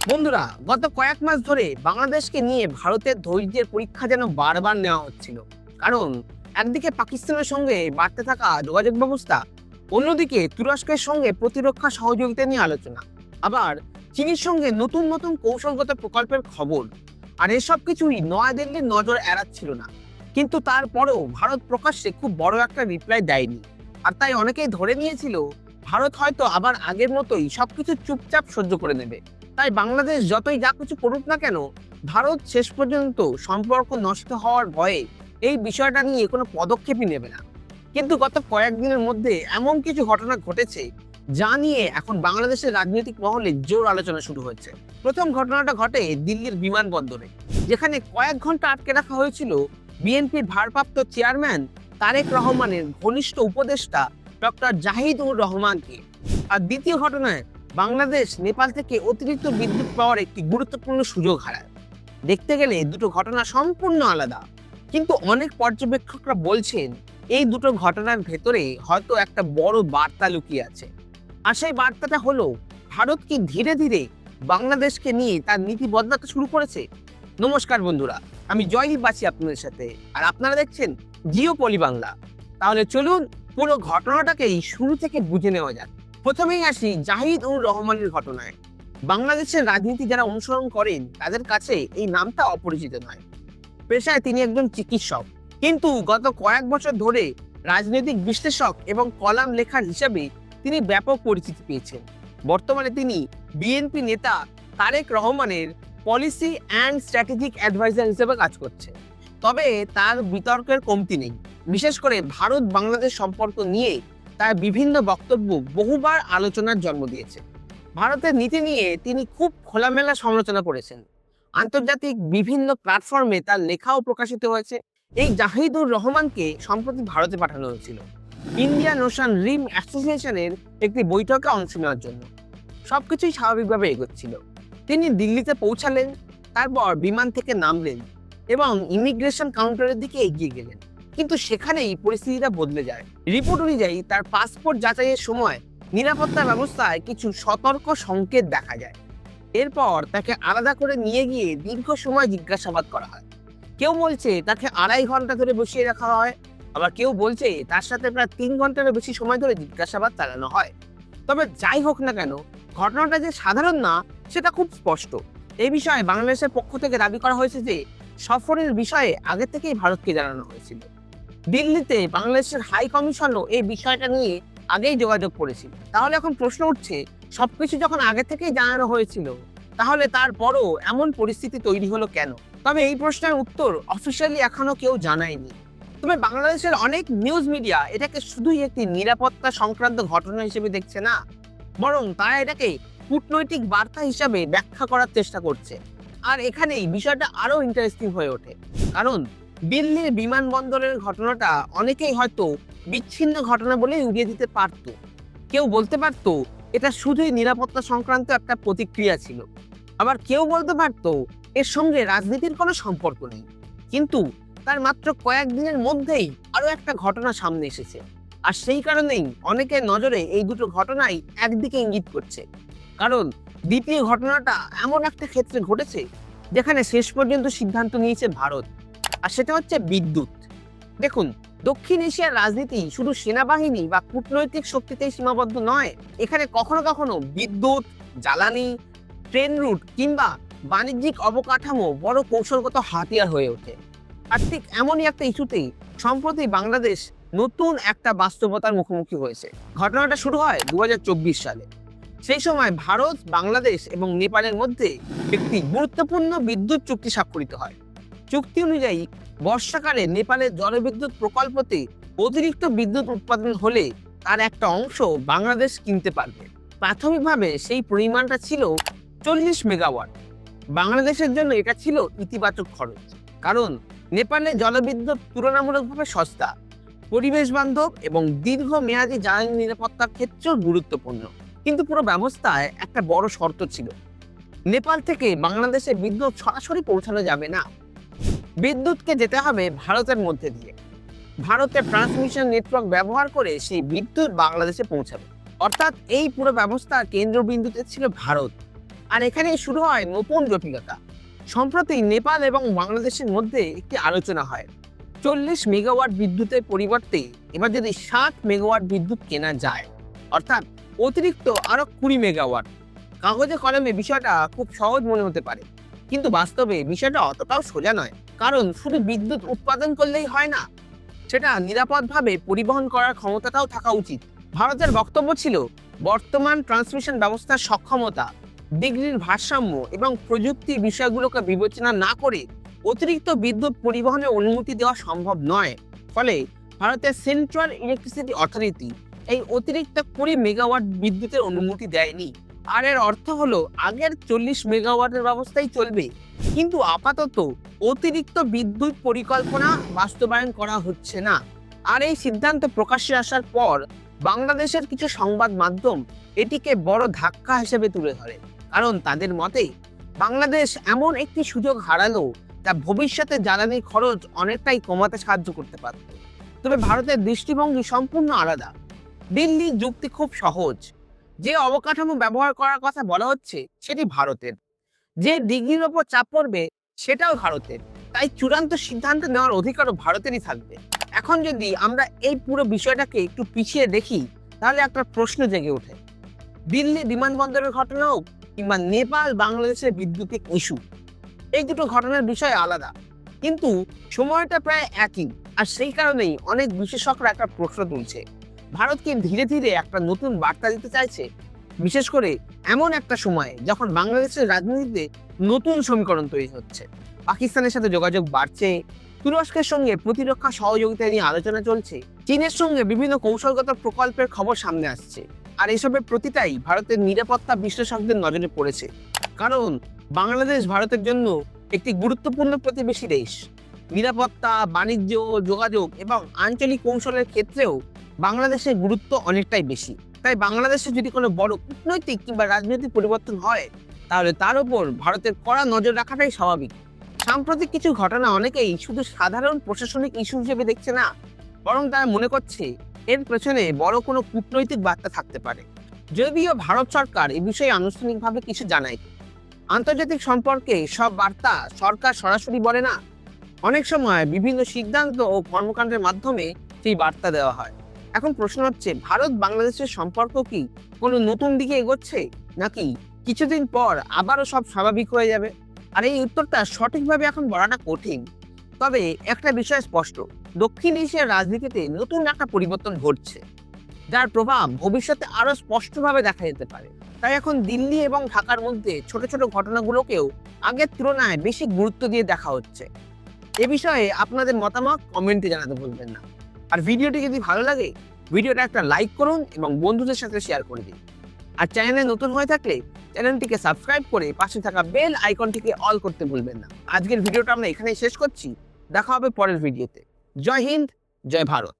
বন্ধুরা, গত কয়েক মাস ধরে বাংলাদেশকে নিয়ে ভারতের ধৈর্যের পরীক্ষা যেন বারবার নেওয়া হচ্ছিল। কারণ একদিকে পাকিস্তানের সঙ্গে বাড়তে থাকা যোগাযোগ ব্যবস্থা, অন্যদিকে তুরস্কের সঙ্গে প্রতিরক্ষা সহযোগিতা নিয়ে আলোচনা, আবার চীনের সঙ্গে নতুন নতুন কৌশলগত প্রকল্পের খবর। আর এসব কিছুই নয়াদিল্লির নজর এড়াচ্ছিল না। কিন্তু তারপরেও ভারত প্রকাশ্যে খুব বড় একটা রিপ্লাই দেয়নি। আর তাই অনেকেই ধরে নিয়েছিল ভারত হয়তো আবার আগের মতোই সবকিছু চুপচাপ সহ্য করে নেবে। তাই বাংলাদেশ যতই যা কিছু করুক না কেন, ভারত শেষ পর্যন্ত সম্পর্ক নষ্ট হওয়ার ভয়ে এই বিষয়টা নিয়ে কোনো পদক্ষেপই নেবে না। কিন্তু গত কয়েকদিনের মধ্যে এমন কিছু ঘটনা ঘটেছে যা নিয়ে এখন বাংলাদেশের রাজনৈতিক মহলে জোর আলোচনা শুরু হয়েছে। প্রথম ঘটনাটা ঘটে দিল্লির বিমানবন্দরে, যেখানে কয়েক ঘন্টা আটকে রাখা হয়েছিল বিএনপির ভারপ্রাপ্ত চেয়ারম্যান তারেক রহমানের ঘনিষ্ঠ উপদেষ্টা ডক্টর জাহিদুর রহমানকে। আর দ্বিতীয় ঘটনায় বাংলাদেশ নেপাল থেকে অতিরিক্ত বিদ্যুৎ পাওয়ার একটি গুরুত্বপূর্ণ সুযোগ হারায়। দেখতে গেলে দুটো ঘটনা সম্পূর্ণ আলাদা, কিন্তু অনেক পর্যবেক্ষকরা বলছেন এই দুটো ঘটনার ভেতরে হয়তো একটা বড় বার্তা লুকিয়ে আছে। আর সেই বার্তাটা হলো, ভারত কি ধীরে ধীরে বাংলাদেশকে নিয়ে তার নীতি বদলাতে শুরু করেছে। নমস্কার বন্ধুরা, আমি জয়দীপ আছি আপনাদের সাথে, আর আপনারা দেখছেন জিও পলি বাংলা। তাহলে চলুন পুরো ঘটনাটাকেই শুরু থেকে বুঝে নেওয়া যাক। প্রথমেই আসি জাহিদুর রহমানের ঘটনায়। বাংলাদেশের রাজনীতি যারা অনুসরণ করেন তাদের কাছে এই নামটা অপরিচিত নয়। পেশায় তিনি একজন চিকিৎসক, কিন্তু গত কয়েক বছর ধরে রাজনৈতিক বিশ্লেষক এবং কলাম লেখার হিসাবে তিনি ব্যাপক পরিচিতি পেয়েছেন। বর্তমানে তিনি বিএনপি নেতা তারেক রহমানের পলিসি অ্যান্ড স্ট্র্যাটেজিক অ্যাডভাইজার হিসেবে কাজ করছে। তবে তার বিতর্কের কমতি নেই। বিশেষ করে ভারত বাংলাদেশ সম্পর্ক নিয়ে তার বিভিন্ন বক্তব্য বহুবার আলোচনার জন্ম দিয়েছে। ভারতের নীতি নিয়ে তিনি খুব খোলামেলা সমালোচনা করেছেন। আন্তর্জাতিক বিভিন্ন প্ল্যাটফর্মে তার লেখাও প্রকাশিত হয়েছে। এই জাহিদুর রহমানকে সম্প্রতি ভারতে পাঠানো হয়েছিল ইন্ডিয়ান ওশান রিম অ্যাসোসিয়েশনের একটি বৈঠকে অংশ নেওয়ার জন্য। সবকিছুই স্বাভাবিকভাবে এগোচ্ছিল। তিনি দিল্লিতে পৌঁছালেন, তারপর বিমান থেকে নামলেন এবং ইমিগ্রেশন কাউন্টারের দিকে এগিয়ে গেলেন। কিন্তু সেখানেই পরিস্থিতিটা বদলে যায়। রিপোর্ট অনুযায়ী তার পাসপোর্ট যাচাইয়ের সময় নিরাপত্তা ব্যবস্থায় কিছু সতর্ক সংকেত দেখা যায়। এরপর তাকে আলাদা করে নিয়ে গিয়ে দীর্ঘ সময় জিজ্ঞাসাবাদ করা হয়। কেউ বলছে তাকে 2.5 ঘন্টা ধরে বসিয়ে রাখা হয়, আবার কেউ বলছে তার সাথে প্রায় 3 ঘন্টারও বেশি সময় ধরে জিজ্ঞাসাবাদ চালানো হয়। তবে যাই হোক না কেন, ঘটনাটা যে সাধারণ না সেটা খুব স্পষ্ট। এই বিষয়ে বাংলাদেশের পক্ষ থেকে দাবি করা হয়েছে যে সফরের বিষয়ে আগে থেকেই ভারতকে জানানো হয়েছিল। দিল্লিতে বাংলাদেশের হাই কমিশনও এই বিষয়টা নিয়ে আগেই যোগাযোগ করেছিল। তাহলে এখন প্রশ্ন উঠছে, সবকিছু যখন আগে থেকেই জানানো হয়েছিল, তাহলে তারপরও এমন পরিস্থিতি তৈরি হলো কেন? তবে এই প্রশ্নের উত্তর অফিসিয়ালি এখনো কেউ জানায়নি। তবে বাংলাদেশের অনেক নিউজ মিডিয়া এটাকে শুধুই একটি নিরাপত্তা সংক্রান্ত ঘটনা হিসেবে দেখছে না, বরং তারা এটাকে কূটনৈতিক বার্তা হিসাবে ব্যাখ্যা করার চেষ্টা করছে। আর এখানেই বিষয়টা আরো ইন্টারেস্টিং হয়ে ওঠে, কারণ দিল্লির বিমানবন্দরের ঘটনাটা অনেকেই হয়তো বিচ্ছিন্ন ঘটনা বলে উড়িয়ে দিতে পারত। কেউ বলতে পারত এটা শুধুই নিরাপত্তা সংক্রান্ত একটা প্রতিক্রিয়া ছিল, আবার কেউ বলতে পারত এর সঙ্গে রাজনীতির কোনো সম্পর্ক নেই। কিন্তু তার মাত্র কয়েকদিনের মধ্যেই আরো একটা ঘটনা সামনে এসেছে, আর সেই কারণেই অনেকের নজরে এই দুটো ঘটনাই একদিকে ইঙ্গিত করছে। কারণ দ্বিতীয় ঘটনাটা এমন একটা ক্ষেত্রে ঘটেছে যেখানে শেষ পর্যন্ত সিদ্ধান্ত নিয়েছে ভারত, আর সেটা হচ্ছে বিদ্যুৎ। দেখুন, দক্ষিণ এশিয়ার রাজনীতি শুধু সেনাবাহিনী বা কূটনৈতিক শক্তিতেই সীমাবদ্ধ নয়। এখানে কখনো কখনো বিদ্যুৎ, জ্বালানি, ট্রেন রুট কিংবা বাণিজ্যিক অবকাঠামো বড় কৌশলগত হাতিয়ার হয়ে ওঠে। আর ঠিক এমনই একটা ইস্যুতেই সম্প্রতি বাংলাদেশ নতুন একটা বাস্তবতার মুখোমুখি হয়েছে। ঘটনাটা শুরু হয় 2024 সালে। সেই সময় ভারত, বাংলাদেশ এবং নেপালের মধ্যে একটি গুরুত্বপূর্ণ বিদ্যুৎ চুক্তি স্বাক্ষরিত হয়। চুক্তি অনুযায়ী বর্ষাকালে নেপালের জলবিদ্যুৎ প্রকল্পতে অতিরিক্ত বিদ্যুৎ উৎপাদন হলে তার একটা অংশ বাংলাদেশ কিনতে পারবে। প্রাথমিকভাবে সেই পরিমাণটা ছিল 40 মেগাওয়াট। বাংলাদেশের জন্য এটা ছিল ইতিবাচক খরচ, কারণ নেপালে জলবিদ্যুৎ তুলনামূলকভাবে সস্তা, পরিবেশ বান্ধব এবং দীর্ঘমেয়াদী জ্বালানি নিরাপত্তার ক্ষেত্রেও গুরুত্বপূর্ণ। কিন্তু পুরো ব্যবস্থায় একটা বড় শর্ত ছিল, নেপাল থেকে বাংলাদেশে বিদ্যুৎ সরাসরি পৌঁছানো যাবে না। বিদ্যুৎকে যেতে হবে ভারতের মধ্যে দিয়ে। ভারতের ট্রান্সমিশন নেটওয়ার্ক ব্যবহার করে সেই বিদ্যুৎ বাংলাদেশে পৌঁছাবে। অর্থাৎ এই পুরো ব্যবস্থার কেন্দ্রবিন্দুতে ছিল ভারত। আর এখানেই শুরু হয় নতুন জটিলতা। সম্প্রতি নেপাল এবং বাংলাদেশের মধ্যে একটি আলোচনা হয়। 40 মেগাওয়াট বিদ্যুতের পরিবর্তে এবার যদি 60 মেগাওয়াট বিদ্যুৎ কেনা যায়, অর্থাৎ অতিরিক্ত আরো 20 মেগাওয়াট। কাগজে কলমে বিষয়টা খুব সহজ মনে হতে পারে, কিন্তু বাস্তবে বিষয়টা অতটাও সোজা নয়। কারণ শুধু বিদ্যুৎ উৎপাদন করলেই হয় না, সেটা নিরাপদভাবে পরিবহন করার ক্ষমতাটাও থাকা উচিত। ভারতের বক্তব্য ছিল বর্তমান ট্রান্সমিশন ব্যবস্থার সক্ষমতা, ডিগ্রির ভারসাম্য এবং প্রযুক্তির বিষয়গুলোকে বিবেচনা না করে অতিরিক্ত বিদ্যুৎ পরিবহনের অনুমতি দেওয়া সম্ভব নয়। ফলে ভারতের সেন্ট্রাল ইলেকট্রিসিটি অথরিটি এই অতিরিক্ত 20 মেগাওয়াট বিদ্যুতের অনুমতি দেয়নি। আর এর অর্থ হলো আগের 40 মেগাওয়াটের ব্যবস্থাই চলবে, কিন্তু আপাতত অতিরিক্ত বিদ্যুৎ পরিকল্পনা বাস্তবায়ন করা হচ্ছে না। আর এই সিদ্ধান্ত প্রকাশ্যে আসার পর বাংলাদেশের কিছু সংবাদ মাধ্যম এটিকে বড় ধাক্কা হিসেবে তুলে ধরে। কারণ তাদের মতে বাংলাদেশ এমন একটি সুযোগ হারালো যা ভবিষ্যতে জ্বালানি খরচ অনেকটাই কমাতে সাহায্য করতে পারত। তবে ভারতের দৃষ্টিভঙ্গি সম্পূর্ণ আলাদা। দিল্লির যুক্তি খুব সহজ, যে অবকাঠামো ব্যবহার করার কথা বলা হচ্ছে সেটি ভারতের, যে ডিগ্রির ওপর চাপ পড়বে সেটাও ভারতের, তাই চূড়ান্ত সিদ্ধান্ত নেওয়ার অধিকারও ভারতেরই থাকবে। এখন যদি আমরা এই পুরো বিষয়টাকে একটু পিছিয়ে দেখি, তাহলে একটা প্রশ্ন জেগে ওঠে। দিল্লি বিমানবন্দরের ঘটনা হোক কিংবা নেপাল বাংলাদেশের বিদ্যুতিক ইস্যু, এই দুটো ঘটনার বিষয় আলাদা, কিন্তু সময়টা প্রায় একই। আর সেই কারণেই অনেক বিশেষজ্ঞরা একটা প্রশ্ন তুলছে, ভারতকে ধীরে ধীরে একটা নতুন বার্তা দিতে চাইছে, বিশেষ করে এমন একটা সময়ে যখন বাংলাদেশের রাজনীতিতে নতুন সমীকরণ তৈরি হচ্ছে। পাকিস্তানের সাথে যোগাযোগ বাড়ছে, তুরস্কের সঙ্গে প্রতিরক্ষা সহযোগিতা নিয়ে আলোচনা চলছে, চীনের সঙ্গে বিভিন্ন কৌশলগত প্রকল্পের খবর সামনে আসছে। আর এসবের প্রতিটাই ভারতের নিরাপত্তা বিশ্লেষকদের নজরে পড়েছে। কারণ বাংলাদেশ ভারতের জন্য একটি গুরুত্বপূর্ণ প্রতিবেশী দেশ। নিরাপত্তা, বাণিজ্য, যোগাযোগ এবং আঞ্চলিক কৌশলের ক্ষেত্রেও বাংলাদেশের গুরুত্ব অনেকটাই বেশি। তাই বাংলাদেশে যদি কোনো বড় কূটনৈতিক কিংবা রাজনৈতিক পরিবর্তন হয়, তাহলে তার উপর ভারতের কড়া নজর রাখাটাই স্বাভাবিক। সাম্প্রতিক কিছু ঘটনা অনেকেই শুধু সাধারণ প্রশাসনিক ইস্যু হিসেবে দেখছে না, বরং তারা মনে করছে এর পেছনে বড় কোনো কূটনৈতিক বার্তা থাকতে পারে। যদিও ভারত সরকার এই বিষয়ে আনুষ্ঠানিকভাবে কিছু জানায়। আন্তর্জাতিক সম্পর্কে সব বার্তা সরকার সরাসরি বলে না, অনেক সময় বিভিন্ন সিদ্ধান্ত ও কর্মকাণ্ডের মাধ্যমে সেই বার্তা দেওয়া হয়। এখন প্রশ্ন হচ্ছে, ভারত বাংলাদেশের সম্পর্ক কি কোনো নতুন দিকে এগোচ্ছে, নাকি কিছুদিন পর আবারও সব স্বাভাবিক হয়ে যাবে? আর এই উত্তরটা সঠিকভাবে এখন বলাটা কঠিন। তবে একটা বিষয় স্পষ্ট, দক্ষিণ এশিয়ার রাজনীতিতে নতুন একটা পরিবর্তন ঘটছে, যার প্রভাব ভবিষ্যতে আরো স্পষ্টভাবে দেখা যেতে পারে। তাই এখন দিল্লি এবং ঢাকার মধ্যে ছোট ছোট ঘটনাগুলোকেও আগের তুলনায় বেশি গুরুত্ব দিয়ে দেখা হচ্ছে। এ বিষয়ে আপনাদের মতামত কমেন্টে জানাতে ভুলবেন না। আর ভিডিওটি যদি ভালো লাগে, ভিডিওটা একটা লাইক করুন এবং বন্ধুদের সাথে শেয়ার করে দিন। আর চ্যানেলে নতুন হয়ে থাকলে চ্যানেলটিকে সাবস্ক্রাইব করে পাশে থাকা বেল আইকনটিকে অল করতে ভুলবেন না। আজকের ভিডিওটা আমরা এখানেই শেষ করছি। দেখা হবে পরের ভিডিওতে। জয় হিন্দ, জয় ভারত।